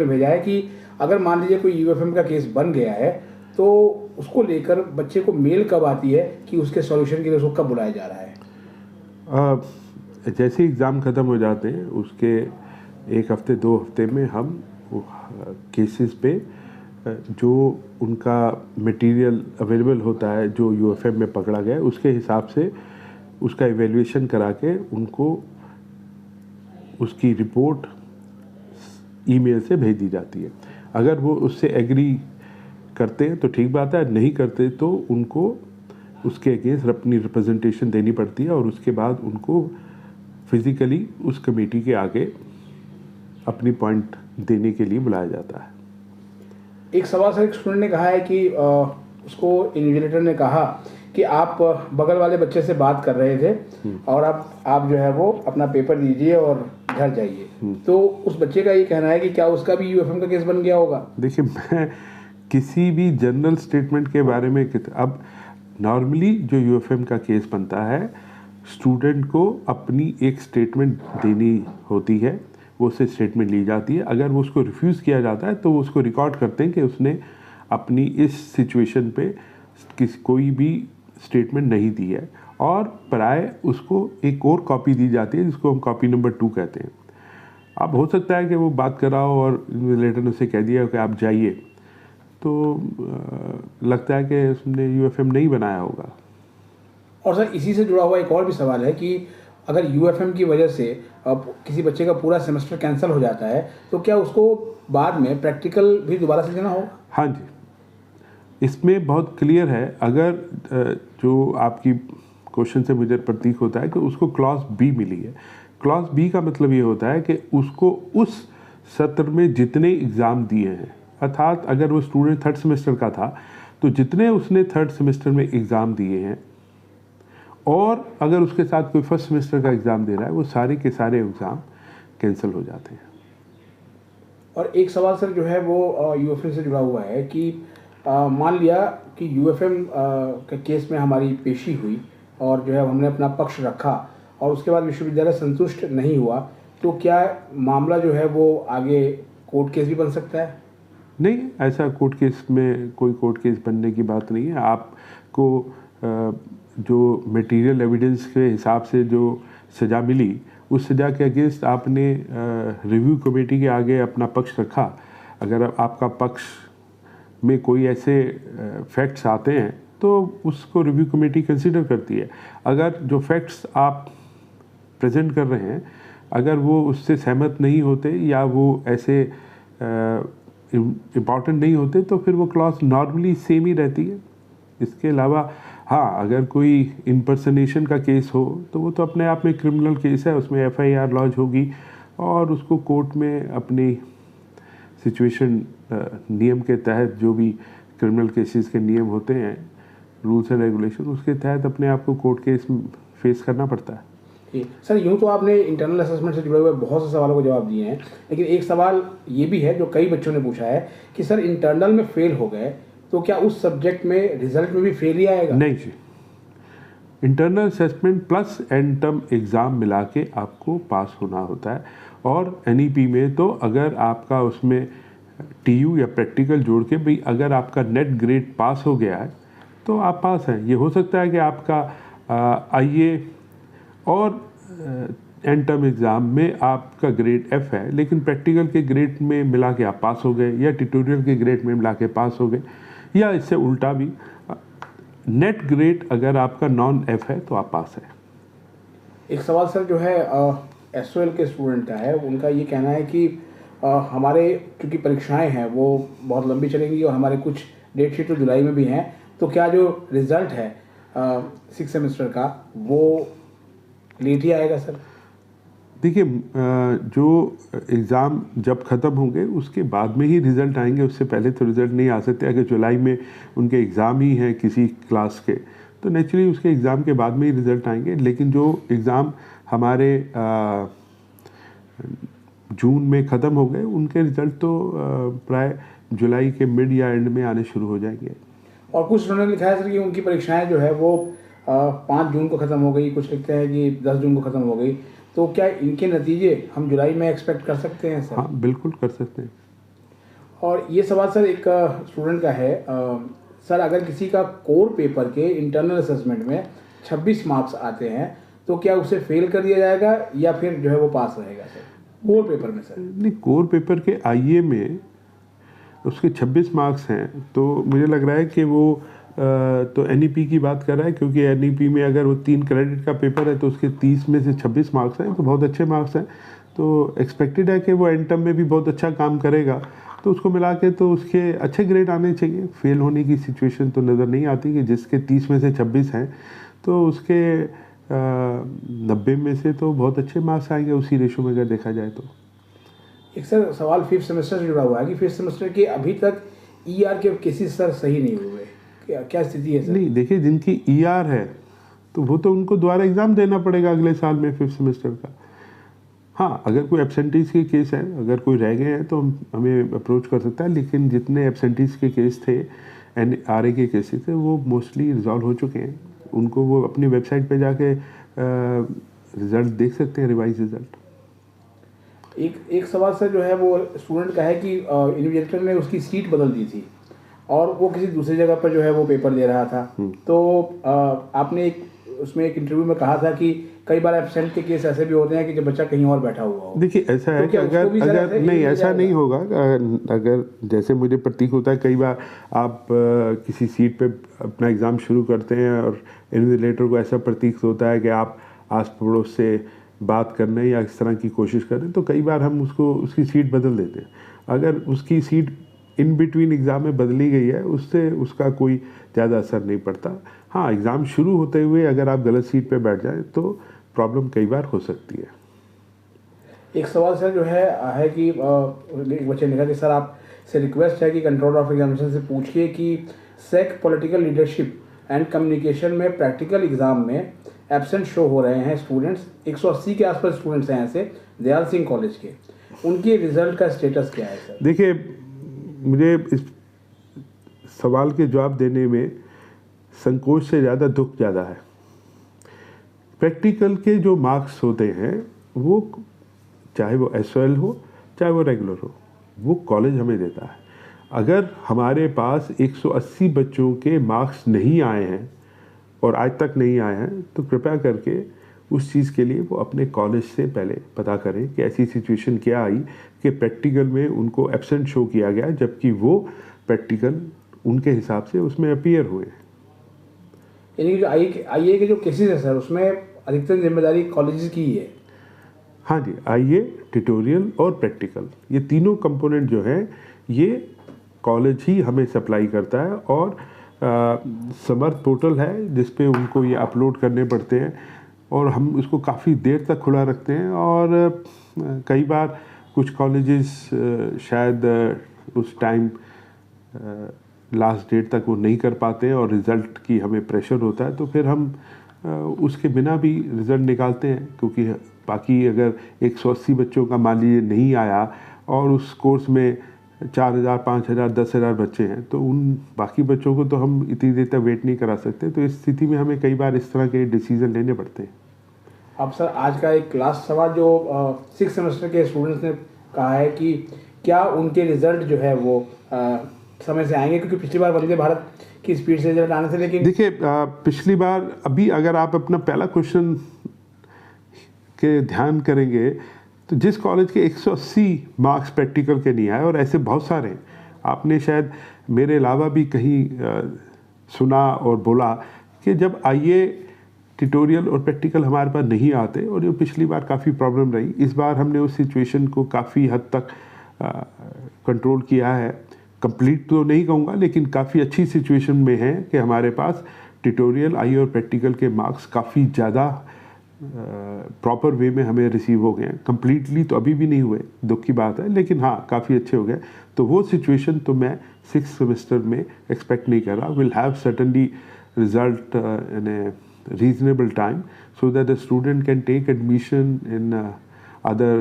भेजा है कि अगर मान लीजिए कोई यूएफएम का केस बन गया है तो उसको लेकर बच्चे को मेल कब आती है कि उसके सॉल्यूशन के लिए उसको कब बुलाया जा रहा है? जैसे एग्ज़ाम ख़त्म हो जाते हैं उसके 1 हफ्ते 2 हफ्ते में हम केसेस पे जो उनका मटेरियल अवेलेबल होता है जो यूएफएम में पकड़ा गया है उसके हिसाब से उसका इवैल्यूएशन करा के उनको उसकी रिपोर्ट ईमेल से भेज दी जाती है। अगर वो उससे एग्री करते हैं तो ठीक बात है, नहीं करते तो उनको उसके अगेंस्ट अपनी रिप्रेजेंटेशन देनी पड़ती है और उसके बाद उनको फिज़िकली उस कमेटी के आगे अपनी पॉइंट देने के लिए बुलाया जाता है। एक सवाल सर, एक स्टूडेंट ने कहा है कि उसको इन्विजिलेटर ने कहा कि आप बगल वाले बच्चे से बात कर रहे थे और आप जो है वो अपना पेपर दीजिए और घर जाइए, तो उस बच्चे का ये कहना है कि क्या उसका भी यूएफएम का केस बन गया होगा? देखिए, मैं किसी भी जनरल स्टेटमेंट के बारे में अब नॉर्मली जो यूएफएम का केस बनता है स्टूडेंट को अपनी एक स्टेटमेंट देनी होती है, वो उससे स्टेटमेंट ली जाती है। अगर वो उसको रिफ्यूज़ किया जाता है तो वो उसको रिकॉर्ड करते हैं कि उसने अपनी इस सिचुएशन पे कोई भी स्टेटमेंट नहीं दी है और प्राय उसको एक और कॉपी दी जाती है जिसको हम कॉपी नंबर 2 कहते हैं। अब हो सकता है कि वो बात कर रहा हो और इन्विजिलेटर ने उसे कह दिया कि आप जाइए, तो लगता है कि उसने यूएफएम नहीं बनाया होगा। और सर इसी से जुड़ा हुआ एक और भी सवाल है कि अगर यूएफएम की वजह से अब किसी बच्चे का पूरा सेमेस्टर कैंसिल हो जाता है तो क्या उसको बाद में प्रैक्टिकल भी दोबारा से देना होगा? हाँ जी, इसमें बहुत क्लियर है। अगर जो आपकी क्वेश्चन से मुझे प्रतीक होता है कि उसको क्लॉज बी मिली है। क्लॉज बी का मतलब ये होता है कि उसको उस सत्र में जितने एग्ज़ाम दिए हैं, अर्थात अगर वो स्टूडेंट 3rd सेमेस्टर का था तो जितने उसने 3rd सेमेस्टर में एग्ज़ाम दिए हैं और अगर उसके साथ कोई 1st सेमेस्टर का एग्ज़ाम दे रहा है वो सारे के सारे एग्ज़ाम कैंसिल हो जाते हैं। और एक सवाल सर जो है वो यूएफएम से जुड़ा हुआ है कि मान लिया कि यूएफएम के केस में हमारी पेशी हुई और जो है हमने अपना पक्ष रखा और उसके बाद विश्वविद्यालय संतुष्ट नहीं हुआ, तो क्या मामला जो है वो आगे कोर्ट केस भी बन सकता है? नहीं, ऐसा कोर्ट केस में कोई कोर्ट केस बनने की बात नहीं है। आपको जो मटेरियल एविडेंस के हिसाब से जो सज़ा मिली उस सज़ा के अगेंस्ट आपने रिव्यू कमेटी के आगे अपना पक्ष रखा। अगर आपका पक्ष में कोई ऐसे फैक्ट्स आते हैं तो उसको रिव्यू कमेटी कंसीडर करती है। अगर जो फैक्ट्स आप प्रेजेंट कर रहे हैं अगर वो उससे सहमत नहीं होते या वो ऐसे इम्पॉर्टेंट नहीं होते तो फिर वो क्लॉज नॉर्मली सेम ही रहती है। इसके अलावा हाँ, अगर कोई इम्पर्सनेशन का केस हो तो वो तो अपने आप में क्रिमिनल केस है, उसमें एफआईआर लॉन्च होगी और उसको कोर्ट में अपनी सिचुएशन नियम के तहत जो भी क्रिमिनल केसेस के नियम होते हैं, रूल्स एंड रेगुलेशन, उसके तहत अपने आप को कोर्ट केस फेस करना पड़ता है। सर यूँ तो आपने इंटरनल असेसमेंट से जुड़े हुए बहुत से सवालों को जवाब दिए हैं, लेकिन एक सवाल ये भी है जो कई बच्चों ने पूछा है कि सर इंटरनल में फेल हो गए तो क्या उस सब्जेक्ट में रिजल्ट में भी फेल ही आएगा? नहीं जी, internal assessment plus end term exam मिला के आपको पास होना होता है। और एनईपी में तो अगर आपका उसमें टीयू या प्रैक्टिकल जोड़ के भाई अगर आपका नेट ग्रेड पास हो गया है तो आप पास हैं। ये हो सकता है कि आपका आईए और एंड टर्म एग्ज़ाम में आपका ग्रेड एफ है लेकिन प्रैक्टिकल के ग्रेड में मिला के आप पास हो गए या ट्यूटोरियल के ग्रेड में मिला के पास हो गए, या इससे उल्टा भी नेट ग्रेड अगर आपका नॉन एफ है तो आप पास है। एक सवाल सर जो है एसओएल के स्टूडेंट का है, उनका ये कहना है कि हमारे चूँकि परीक्षाएं हैं वो बहुत लंबी चलेंगी और हमारे कुछ डेट शीट तो जुलाई में भी हैं, तो क्या जो रिज़ल्ट है 6th सेमेस्टर का वो लेट ही आएगा सर? देखिए, जो एग्ज़ाम जब ख़त्म होंगे उसके बाद में ही रिज़ल्ट आएंगे, उससे पहले तो रिज़ल्ट नहीं आ सकते। अगर जुलाई में उनके एग्ज़ाम ही हैं किसी क्लास के तो नेचुरली उसके एग्ज़ाम के बाद में ही रिज़ल्ट आएंगे। लेकिन जो एग्ज़ाम हमारे जून में ख़त्म हो गए उनके रिज़ल्ट तो प्राय जुलाई के मिड या एंड में आने शुरू हो जाएंगे। और कुछ उन्होंने लिखा है सर कि उनकी परीक्षाएं जो है वो 5 जून को ख़त्म हो गई, कुछ लिखते हैं कि 10 जून को ख़त्म हो गई, तो क्या इनके नतीजे हम जुलाई में एक्सपेक्ट कर सकते हैं सर? हाँ, बिल्कुल कर सकते हैं। और ये सवाल सर एक स्टूडेंट का है, सर अगर किसी का कोर पेपर के इंटरनल असेसमेंट में 26 मार्क्स आते हैं तो क्या उसे फेल कर दिया जाएगा या फिर जो है वो पास रहेगा सर कोर पेपर में? सर नहीं, कोर पेपर के आईए में उसके 26 मार्क्स हैं, तो मुझे लग रहा है कि वो तो एनईपी की बात कर रहा है, क्योंकि एनईपी में अगर वो 3 क्रेडिट का पेपर है तो उसके 30 में से 26 मार्क्स हैं, तो बहुत अच्छे मार्क्स हैं। तो एक्सपेक्टेड है कि वो एंड टर्म में भी बहुत अच्छा काम करेगा, तो उसको मिला के तो उसके अच्छे ग्रेड आने चाहिए। फेल होने की सिचुएशन तो नज़र नहीं आती कि जिसके 30 में से 26 हैं तो उसके 90 में से तो बहुत अच्छे मार्क्स आएंगे उसी रेशो में अगर देखा जाए तो। एक सर सवाल 5th सेमेस्टर से जुड़ा हुआ है कि 5th सेमेस्टर के अभी तक ईआर के केसेस सर सही नहीं हुए, क्या स्थिति है सर? नहीं, देखिए, जिनकी ईआर है तो वो तो उनको दोबारा एग्ज़ाम देना पड़ेगा अगले साल में 5th सेमेस्टर का। हाँ, अगर कोई एब्सेंटीज़ के केस है, अगर कोई रह गए हैं तो हमें अप्रोच कर सकता है, लेकिन जितने एब्सेंटीज़ के केस थे एंड आरए के केसेस थे वो मोस्टली रिजॉल्व हो चुके हैं। उनको वो अपनी वेबसाइट पे जाके रिज़ल्ट देख सकते हैं, रिवाइज रिज़ल्ट। एक सवाल सर जो है वो स्टूडेंट का है कि इन्विजिलेटर ने उसकी सीट बदल दी थी और वो किसी दूसरी जगह पर जो है वो पेपर दे रहा था। तो आपने उसमें एक इंटरव्यू में कहा था कि कई बार एब्सेंट के केस ऐसे भी होते हैं कि जब बच्चा कहीं और बैठा हुआ हो। देखिए, ऐसा है कि अगर नहीं, ऐसा नहीं होगा। अगर जैसे मुझे प्रतीक होता है, कई बार आप किसी सीट पे अपना एग्ज़ाम शुरू करते हैं और इन्विजिलेटर को ऐसा प्रतीक होता है कि आप आस पड़ोस से बात करने या इस तरह की कोशिश करें, तो कई बार हम उसकी सीट बदल देते हैं। अगर उसकी सीट इन बिटवीन एग्ज़ाम में बदली गई है, उससे उसका कोई ज़्यादा असर नहीं पड़ता। हाँ, एग्ज़ाम शुरू होते हुए अगर आप गलत सीट पे बैठ जाएं तो प्रॉब्लम कई बार हो सकती है। एक सवाल सर जो है कि एक बच्चे ने लिखा कि सर आपसे रिक्वेस्ट है कि कंट्रोलर ऑफ एग्जामिनेशन से पूछिए कि सेक पॉलिटिकल लीडरशिप एंड कम्युनिकेशन में प्रैक्टिकल एग्ज़ाम में एब्सेंट शो हो रहे हैं स्टूडेंट्स, 180 के आसपास स्टूडेंट्स हैं ऐसे दयाल सिंह कॉलेज के, उनके रिजल्ट का स्टेटस क्या है सर? देखिए, मुझे इस सवाल के जवाब देने में संकोच से ज़्यादा दुख ज़्यादा है। प्रैक्टिकल के जो मार्क्स होते हैं वो चाहे वो एसओएल हो चाहे वो रेगुलर हो, वो कॉलेज हमें देता है। अगर हमारे पास 180 बच्चों के मार्क्स नहीं आए हैं और आज तक नहीं आए हैं, तो कृपया करके उस चीज़ के लिए वो अपने कॉलेज से पहले पता करें कि ऐसी सिचुएशन क्या आई कि प्रैक्टिकल में उनको एब्सेंट शो किया गया जबकि वो प्रैक्टिकल उनके हिसाब से उसमें अपीयर हुए। यानी जो आईए के जो केसेस है सर उसमें अधिकतर जिम्मेदारी कॉलेज की ही है? हाँ जी, आईए, ट्यूटोरियल और प्रैक्टिकल, ये तीनों कंपोनेंट जो हैं ये कॉलेज ही हमें सप्लाई करता है। और समर्थ पोर्टल है जिस पे उनको ये अपलोड करने पड़ते हैं और हम उसको काफ़ी देर तक खुला रखते हैं। और कई बार कुछ कॉलेजेस शायद उस टाइम लास्ट डेट तक वो नहीं कर पाते हैं और रिज़ल्ट की हमें प्रेशर होता है, तो फिर हम उसके बिना भी रिज़ल्ट निकालते हैं। क्योंकि बाकी अगर 180 बच्चों का मान लीजिए नहीं आया और उस कोर्स में 4000, 5000, 10,000 बच्चे हैं, तो उन बाकी बच्चों को तो हम इतनी देर तक वेट नहीं करा सकते। तो इस स्थिति में हमें कई बार इस तरह के डिसीजन लेने पड़ते हैं। अब सर आज का एक लास्ट सवाल जो 6th सेमेस्टर के स्टूडेंट्स ने कहा है कि क्या उनके रिजल्ट जो है वो समय से आएंगे, क्योंकि पिछली बार वंदे भारत की स्पीड से रिजल्ट आने थे। लेकिन देखिए, पिछली बार अभी अगर आप अपना पहला क्वेश्चन के ध्यान करेंगे तो जिस कॉलेज के 180 मार्क्स प्रैक्टिकल के नहीं आए, और ऐसे बहुत सारे हैं, आपने शायद मेरे अलावा भी कहीं सुना और बोला कि जब आईए, ट्यूटोरियल और प्रैक्टिकल हमारे पास नहीं आते, और ये पिछली बार काफ़ी प्रॉब्लम रही। इस बार हमने उस सिचुएशन को काफ़ी हद तक कंट्रोल किया है। कंप्लीट तो नहीं कहूँगा, लेकिन काफ़ी अच्छी सिचुएशन में है कि हमारे पास ट्यूटोरियल, आईए और प्रैक्टिकल के मार्क्स काफ़ी ज़्यादा प्रॉपर वे में हमें रिसीव हो गए हैं। कम्प्लीटली तो अभी भी नहीं हुए, दुख की बात है, लेकिन हाँ काफ़ी अच्छे हो गए। तो वो सिचुएशन तो मैं 6th सेमेस्टर में एक्सपेक्ट नहीं कर रहा। Will have certainly result in A reasonable time so that the student can take admission in other